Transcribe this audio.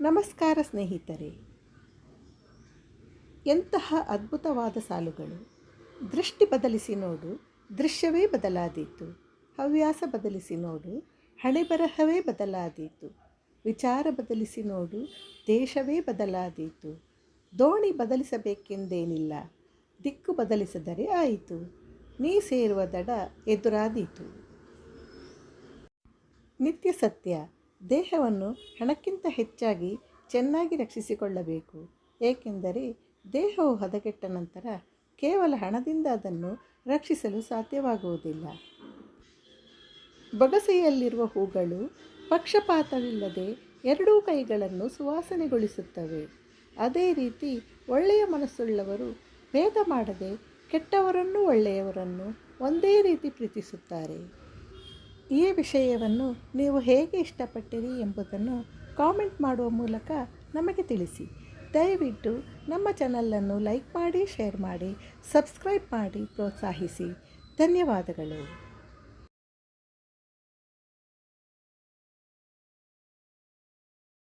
ನಮಸ್ಕಾರ ಸ್ನೇಹಿತರೆ. ಎಂತಹ ಅದ್ಭುತವಾದ ಸಾಲುಗಳು. ದೃಷ್ಟಿ ಬದಲಿಸಿ ನೋಡು, ದೃಶ್ಯವೇ ಬದಲಾದೀತು. ಹವ್ಯಾಸ ಬದಲಿಸಿ ನೋಡು, ಹಣೆಬರಹವೇ ಬದಲಾದೀತು. ವಿಚಾರ ಬದಲಿಸಿ ನೋಡು, ದೇಶವೇ ಬದಲಾದೀತು. ದೋಣಿ ಬದಲಿಸಬೇಕೆಂದೇನಿಲ್ಲ, ದಿಕ್ಕು ಬದಲಿಸಿದರೆ ಆಯಿತು. ನೀ ಸೇರುವ ದಡ ಎದುರಾದೀತು. ನಿತ್ಯ ಸತ್ಯ. ದೇಹವನ್ನು ಹಣಕ್ಕಿಂತ ಹೆಚ್ಚಾಗಿ ಚೆನ್ನಾಗಿ ರಕ್ಷಿಸಿಕೊಳ್ಳಬೇಕು. ಏಕೆಂದರೆ ದೇಹವು ಹದಗೆಟ್ಟ ನಂತರ ಕೇವಲ ಹಣದಿಂದ ಅದನ್ನು ರಕ್ಷಿಸಲು ಸಾಧ್ಯವಾಗುವುದಿಲ್ಲ. ಬೊಗಸೆಯಲ್ಲಿರುವ ಹೂಗಳು ಪಕ್ಷಪಾತವಿಲ್ಲದೆ ಎರಡೂ ಕೈಗಳನ್ನು ಸುವಾಸನೆಗೊಳಿಸುತ್ತವೆ. ಅದೇ ರೀತಿ ಒಳ್ಳೆಯ ಮನಸ್ಸುಳ್ಳವರು ಭೇದ ಮಾಡದೆ ಕೆಟ್ಟವರನ್ನು ಒಳ್ಳೆಯವರನ್ನು ಒಂದೇ ರೀತಿ ಪ್ರೀತಿಸುತ್ತಾರೆ. ಈ ವಿಷಯವನ್ನು ನೀವು ಹೇಗೆ ಇಷ್ಟಪಟ್ಟಿರಿ ಎಂಬುದನ್ನು ಕಾಮೆಂಟ್ ಮಾಡುವ ಮೂಲಕ ನಮಗೆ ತಿಳಿಸಿ. ದಯವಿಟ್ಟು ನಮ್ಮ ಚಾನಲನ್ನು ಲೈಕ್ ಮಾಡಿ, ಶೇರ್ ಮಾಡಿ, ಸಬ್ಸ್ಕ್ರೈಬ್ ಮಾಡಿ ಪ್ರೋತ್ಸಾಹಿಸಿ. ಧನ್ಯವಾದಗಳು.